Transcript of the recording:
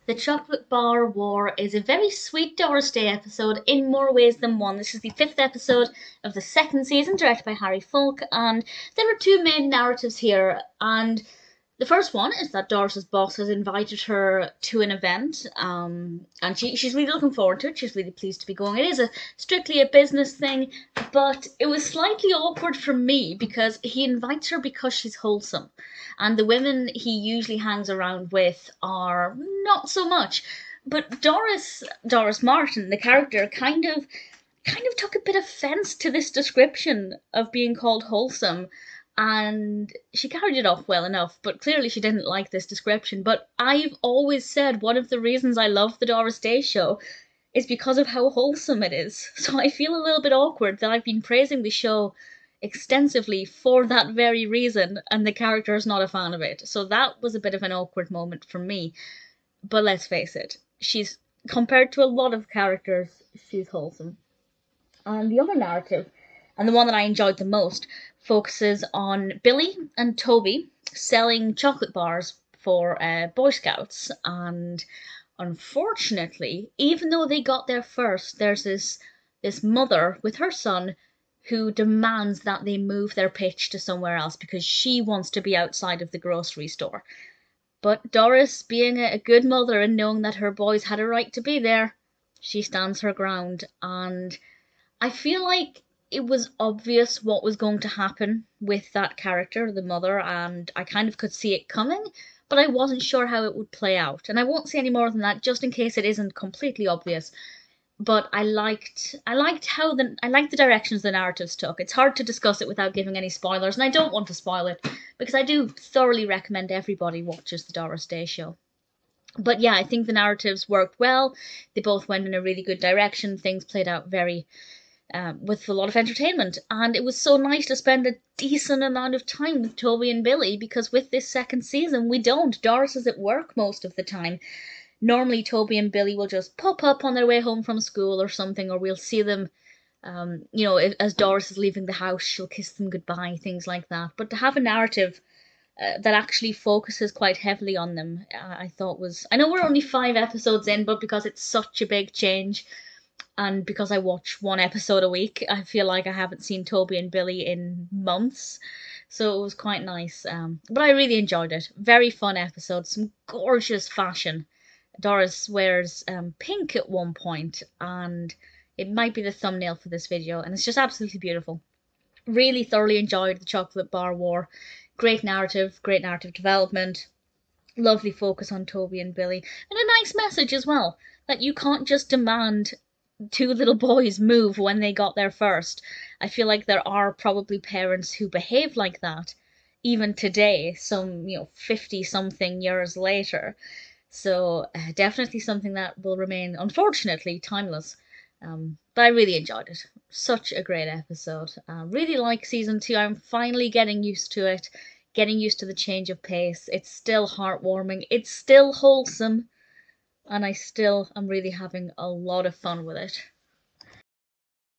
The Chocolate Bar War is a very sweet Doris Day episode in more ways than one. This is the fifth episode of the second season, directed by Harry Falk, and there are two main narratives here. And the first one is that Doris's boss has invited her to an event, and she's really looking forward to it. She's really pleased to be going. It is strictly a business thing, but it was slightly awkward for me because he invites her because she's wholesome, and the women he usually hangs around with are not so much. But Doris Martin, the character, kind of took a bit of offence to this description of being called wholesome, and she carried it off well enough, but clearly she didn't like this description. But I've always said one of the reasons I love the Doris Day show is because of how wholesome it is. So I feel a little bit awkward that I've been praising the show extensively for that very reason, and the character is not a fan of it. So that was a bit of an awkward moment for me. But let's face it, she's, compared to a lot of characters, she's wholesome. And the other narrative, and the one that I enjoyed the most, focuses on Billy and Toby selling chocolate bars for Boy Scouts. And unfortunately, even though they got there first, there's this mother with her son who demands that they move their pitch to somewhere else because she wants to be outside of the grocery store. But Doris, being a good mother and knowing that her boys had a right to be there, she stands her ground. And I feel like it was obvious what was going to happen with that character, the mother, and I kind of could see it coming, but I wasn't sure how it would play out. And I won't say any more than that, just in case it isn't completely obvious. But I liked the directions the narratives took. It's hard to discuss it without giving any spoilers, and I don't want to spoil it because I do thoroughly recommend everybody watches the Doris Day show. But yeah, I think the narratives worked well. They both went in a really good direction. Things played out very with a lot of entertainment, and it was so nice to spend a decent amount of time with Toby and Billy, because with this second season we don't. Doris is at work most of the time. Normally Toby and Billy will just pop up on their way home from school or something, or we'll see them as Doris is leaving the house, she'll kiss them goodbye, things like that. But to have a narrative that actually focuses quite heavily on them, I thought was... I know we're only 5 episodes in, but because it's such a big change, and because I watch 1 episode a week, I feel like I haven't seen Toby and Billy in months. So it was quite nice. But I really enjoyed it. Very fun episode. Some gorgeous fashion. Doris wears pink at one point, and it might be the thumbnail for this video, and it's just absolutely beautiful. Really thoroughly enjoyed the Chocolate Bar War. Great narrative development. Lovely focus on Toby and Billy. And a nice message as well, that you can't just demand 2 little boys move when they got there first. I feel like there are probably parents who behave like that even today, some 50 something years later. So definitely something that will remain, unfortunately, timeless. But I really enjoyed it. Such a great episode. Really like season 2. I'm finally getting used to it, getting used to the change of pace. It's still heartwarming, it's still wholesome, and I still am really having a lot of fun with it.